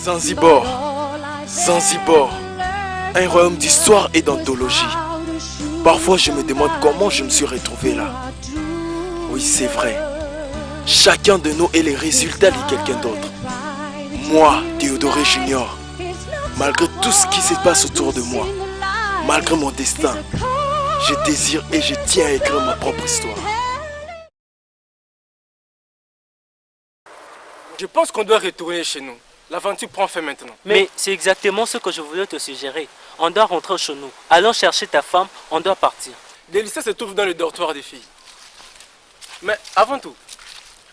Zanzibar, Zanzibar, un royaume d'histoire et d'anthologie. Parfois je me demande comment je me suis retrouvé là. Oui, c'est vrai. Chacun de nous est le résultat de quelqu'un d'autre. Moi, Théodoré Junior, malgré tout ce qui se passe autour de moi, malgré mon destin, je désire et je tiens à écrire ma propre histoire. Je pense qu'on doit retourner chez nous. L'aventure prend fin maintenant. Mais c'est exactement ce que je voulais te suggérer. On doit rentrer chez nous. Allons chercher ta femme, on doit partir. Délissa se trouve dans le dortoir des filles. Mais avant tout,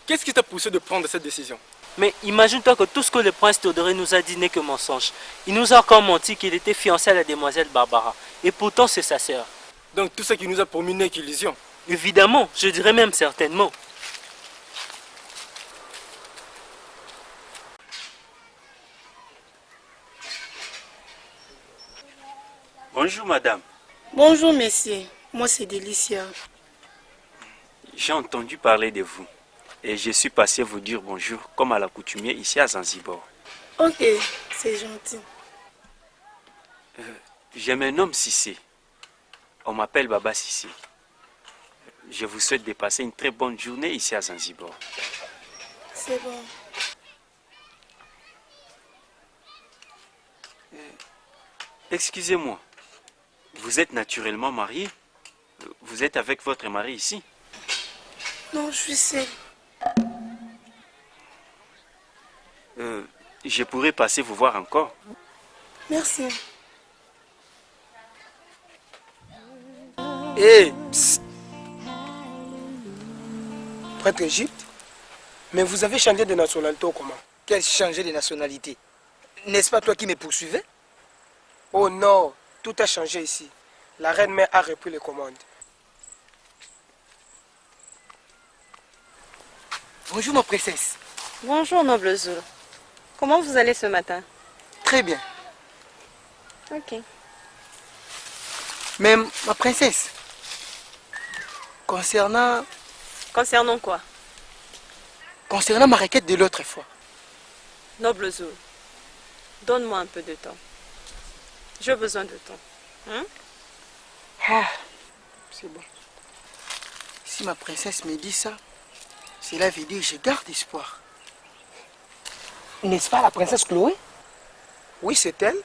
qu'est-ce qui t'a poussé de prendre cette décision? Mais imagine-toi que tout ce que le prince Théodoré nous a dit n'est que mensonge. Il nous a encore menti qu'il était fiancé à la demoiselle Barbara. Et pourtant c'est sa sœur. Donc tout ce qu'il nous a promis n'est qu'illusion. Évidemment, je dirais même certainement. Bonjour madame. Bonjour messieurs, moi c'est Délicia. J'ai entendu parler de vous et je suis passé vous dire bonjour comme à l'accoutumée ici à Zanzibar. Ok, c'est gentil. Je me nomme Sissé. On m'appelle Baba Sissé. Je vous souhaite de passer une très bonne journée ici à Zanzibar. C'est bon. Excusez-moi, vous êtes naturellement marié? Vous êtes avec votre mari ici? Non, je suis seule. Je pourrais passer vous voir encore. Merci. Hé, psst. Prêtre Égypte, mais vous avez changé de nationalité ou comment? Quel changer de nationalité? N'est-ce pas toi qui me poursuivais? Oh non, tout a changé ici. La reine mère a repris les commandes. Bonjour ma princesse. Bonjour noble Zul. Comment vous allez ce matin? Très bien. Ok. Mais ma princesse, concernant Concernant quoi? Concernant ma requête de l'autre fois. Noble Zul, donne-moi un peu de temps. J'ai besoin de temps. Hein? Ah, c'est bon. Si ma princesse me dit ça, cela veut dire que je garde espoir. N'est-ce pas la princesse Chloé? Oui, c'est elle.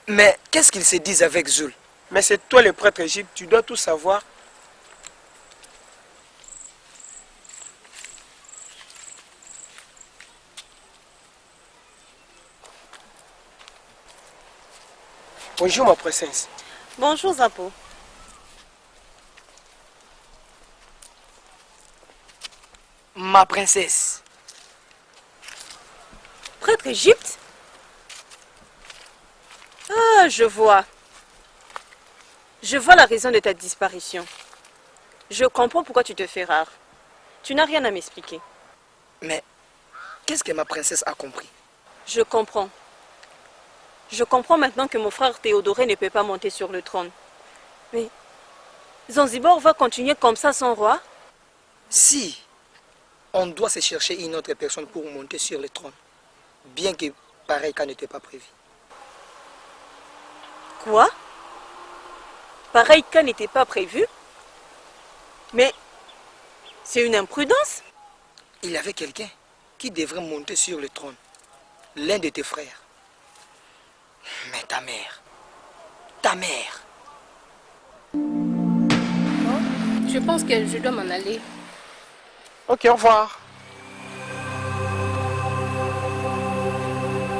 Mais qu'est-ce qu'ils se disent avec Zul? Mais c'est toi le prêtre Égypte, tu dois tout savoir. Bonjour ma princesse. Bonjour Zapo. Ma princesse. Prêtre Égypte? Ah, je vois. Je vois la raison de ta disparition. Je comprends pourquoi tu te fais rare. Tu n'as rien à m'expliquer. Mais qu'est-ce que ma princesse a compris? Je comprends. Je comprends maintenant que mon frère Théodoré ne peut pas monter sur le trône. Mais Zanzibar va continuer comme ça sans roi? Si on doit se chercher une autre personne pour monter sur le trône, bien que pareil cas n'était pas prévu. Quoi? Pareil cas n'était pas prévu? Mais c'est une imprudence? Il y avait quelqu'un qui devrait monter sur le trône, l'un de tes frères. Mais ta mère, Je pense que je dois m'en aller. Ok, au revoir.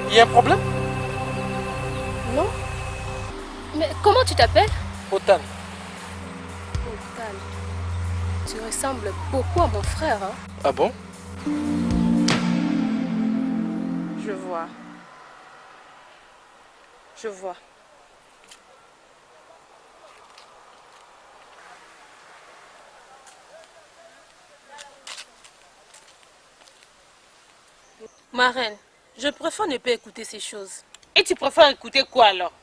Il y a un problème? Non? Mais comment tu t'appelles? Otan. Otan. Tu ressembles beaucoup à mon frère, hein? Ah bon? Je vois. Je vois. Ma reine, je préfère ne pas écouter ces choses. Et tu préfères écouter quoi alors?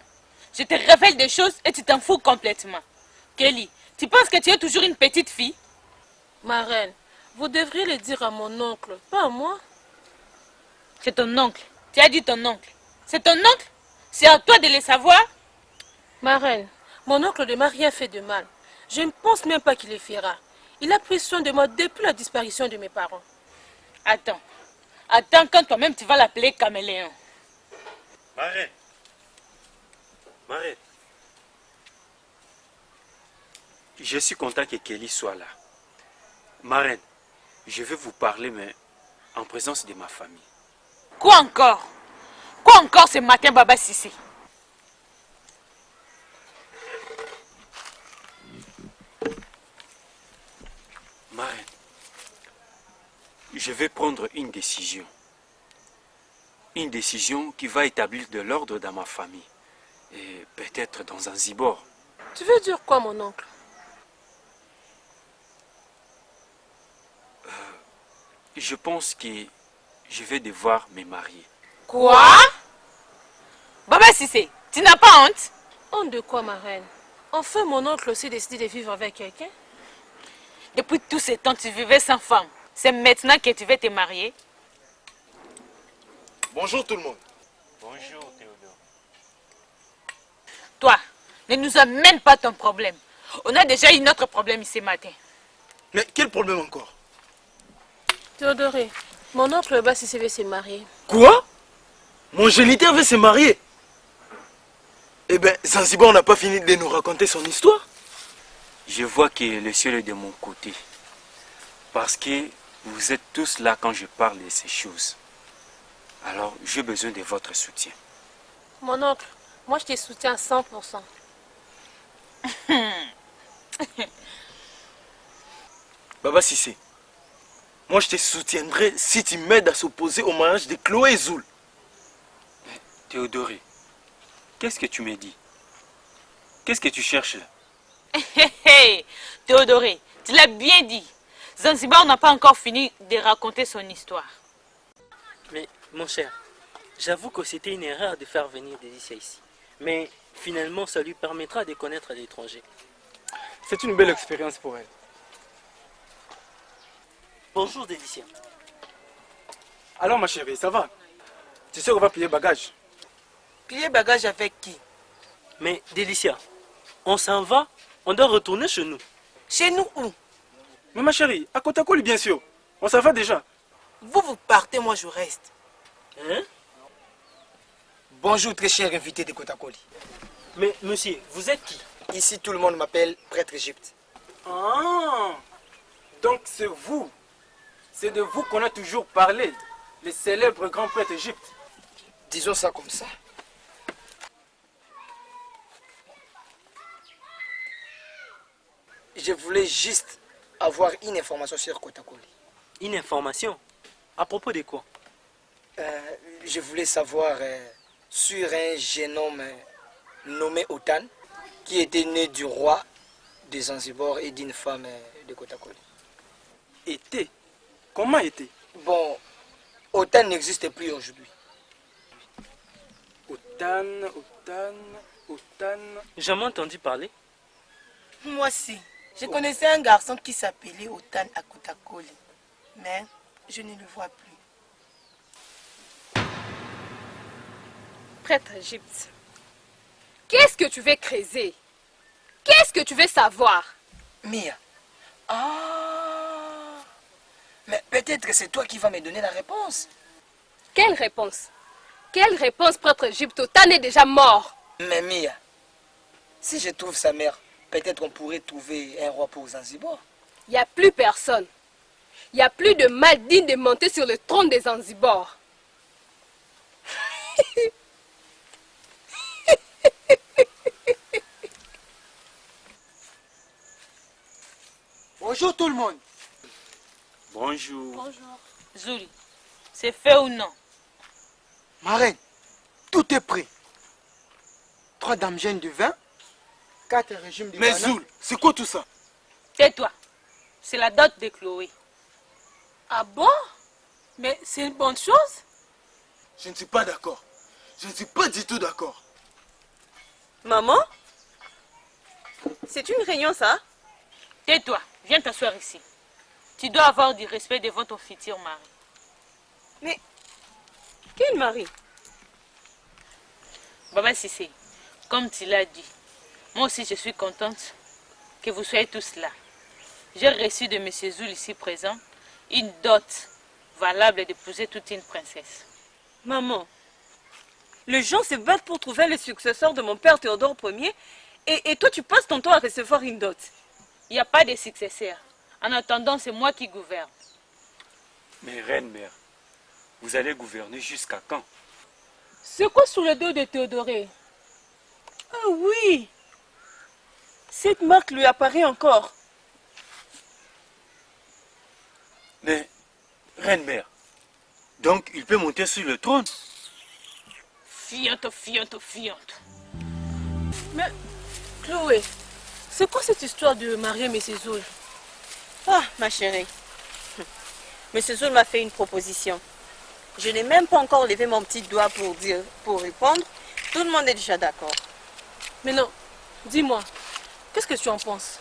Je te révèle des choses et tu t'en fous complètement. Kelly, tu penses que tu es toujours une petite fille? Ma reine, vous devriez le dire à mon oncle, pas à moi. C'est ton oncle. Tu as dit ton oncle. C'est ton oncle? C'est à toi de le savoir? Ma reine, mon oncle ne m'a rien fait de mal. Je ne pense même pas qu'il le fera. Il a pris soin de moi depuis la disparition de mes parents. Attends. Attends quand toi-même tu vas l'appeler caméléon. Marraine. Marraine. Je suis content que Kelly soit là. Marraine, je vais vous parler, mais en présence de ma famille. Quoi encore? Quoi encore ce matin, Baba Sissé? Marraine, je vais prendre une décision. Une décision qui va établir de l'ordre dans ma famille. Et peut-être dans un Zanzibar. Tu veux dire quoi, mon oncle? Je pense que je vais devoir me marier. Quoi? Baba Sissé, tu n'as pas honte? Honte de quoi, ma reine? Enfin, mon oncle aussi décidé de vivre avec quelqu'un. Depuis tout ce temps, tu vivais sans femme. C'est maintenant que tu veux te marier? Bonjour tout le monde. Bonjour Théodore. Toi, ne nous amène pas ton problème. On a déjà eu notre problème ce matin. Mais quel problème encore? Théodoré, mon oncle Bassissé veut se marier. Quoi? Mon géniteur veut se marier? Eh bien, Zanzibar n'a pas fini de nous raconter son histoire. Je vois que le ciel est de mon côté. Parce que vous êtes tous là quand je parle de ces choses. Alors, j'ai besoin de votre soutien. Mon oncle, moi je te soutiens à 100%. Baba Sissé, moi je te soutiendrai si tu m'aides à s'opposer au mariage de Chloé et Zoul. Théodoré, qu'est-ce que tu me dis? Qu'est-ce que tu cherches là? Théodoré, tu l'as bien dit. Zanzibar n'a pas encore fini de raconter son histoire. Mais mon cher, j'avoue que c'était une erreur de faire venir Délicia ici. Mais finalement, ça lui permettra de connaître l'étranger. C'est une belle expérience pour elle. Bonjour Délicia. Alors ma chérie, ça va? Tu sais qu'on va plier bagage. Plier bagage avec qui? Mais Délicia, on s'en va, on doit retourner chez nous. Chez nous où? Mais ma chérie, à Kotakoli bien sûr. On s'en va déjà. Vous partez, moi je reste. Hein? Bonjour très cher invité de Kotakoli. Mais monsieur, vous êtes qui? Ici tout le monde m'appelle Prêtre Égypte. Ah, donc c'est vous. C'est de vous qu'on a toujours parlé. Le célèbre grand prêtre Égypte. Disons ça comme ça. Je voulais juste avoir une information sur Kotakoli. Une information? À propos de quoi? Je voulais savoir sur un jeune homme nommé Otan, qui était né du roi de Zanzibar et d'une femme de Kotakoli. Était? Comment était? Bon, Otan n'existe plus aujourd'hui. Otan. Jamais entendu parler. Moi aussi. Je connaissais un garçon qui s'appelait Otan à Kotakoli. Mais je ne le vois plus. Prêtre Égypte, qu'est-ce que tu veux creuser? Qu'est-ce que tu veux savoir? Mia. Ah. Mais peut-être que c'est toi qui vas me donner la réponse. Quelle réponse? Quelle réponse, prêtre Égypte? Otan est déjà mort. Mais Mia, si je trouve sa mère, peut-être on pourrait trouver un roi pour Zanzibar. Il n'y a plus personne. Il n'y a plus de mal digne de monter sur le trône des Zanzibar. Bonjour tout le monde. Bonjour. Bonjour. Zouli, c'est fait ou non? Ma reine, tout est prêt. 3 dames jeunes de vin, 4 régimes de Mais banane. Zoul, c'est quoi tout ça? Tais-toi. C'est la dot de Chloé. Ah bon? Mais c'est une bonne chose. Je ne suis pas d'accord. Je ne suis pas du tout d'accord. Maman? C'est une réunion, ça? Tais-toi, viens t'asseoir ici. Tu dois avoir du respect devant ton futur mari. Mais, quel mari? Baba Sissé, comme tu l'as dit, moi aussi je suis contente que vous soyez tous là. J'ai reçu de M. Zoul ici présent une dot valable d'épouser toute une princesse. Maman, les gens se battent pour trouver le successeur de mon père Théodore Ier et toi tu passes ton temps à recevoir une dot. Il n'y a pas de successeur. En attendant, c'est moi qui gouverne. Mais reine-mère, vous allez gouverner jusqu'à quand? C'est quoi sous le dos de Théodoré? Ah oui, cette marque lui apparaît encore. Mais, reine-mère, donc il peut monter sur le trône? Fiante, fiante, fiante. Mais, Chloé, c'est quoi cette histoire de marier M. Zoul? Ah, ma chérie. Monsieur Zoul m'a fait une proposition. Je n'ai même pas encore levé mon petit doigt pour répondre. Tout le monde est déjà d'accord. Mais non, dis-moi, qu'est-ce que tu en penses?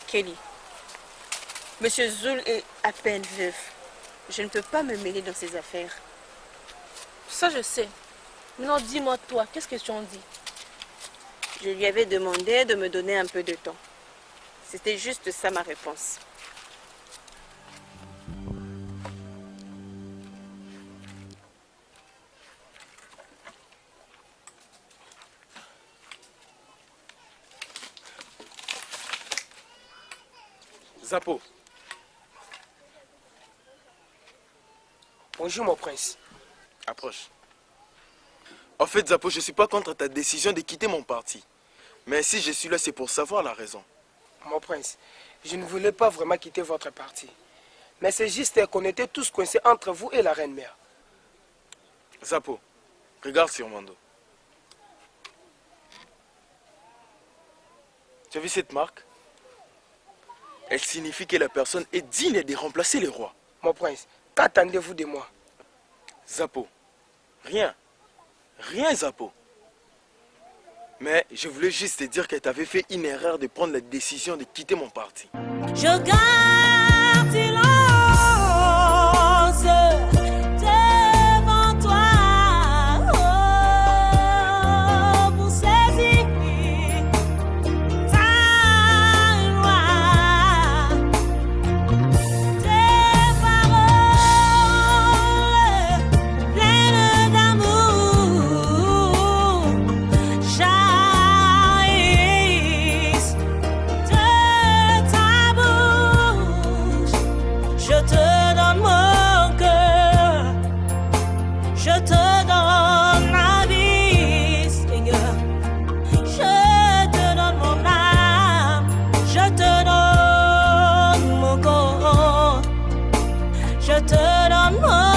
Kelly, Monsieur Zoul est à peine veuf. Je ne peux pas me mêler dans ses affaires. Ça, je sais. Maintenant, dis-moi, toi, qu'est-ce que tu en dis? Je lui avais demandé de me donner un peu de temps. C'était juste ça ma réponse. Zapo. Bonjour mon prince. Approche. En fait, Zapo, je ne suis pas contre ta décision de quitter mon parti. Mais si je suis là, c'est pour savoir la raison. Mon prince, je ne voulais pas vraiment quitter votre parti. Mais c'est juste qu'on était tous coincés entre vous et la reine-mère. Zapo, regarde sur mon dos. Tu as vu cette marque? Elle signifie que la personne est digne de remplacer le roi. Mon prince, qu'attendez-vous de moi? Zapo, rien. Rien, Zapo. Mais je voulais juste te dire que tu avais fait une erreur de prendre la décision de quitter mon parti. Je garde silence devant toi, oh, pour saisir ta loi, tes paroles pleines d'amour jaillissent de ta bouche. Je te donne mon cœur, je te donne ma vie, Seigneur. Je te donne mon âme, je te donne mon corps, je te donne mon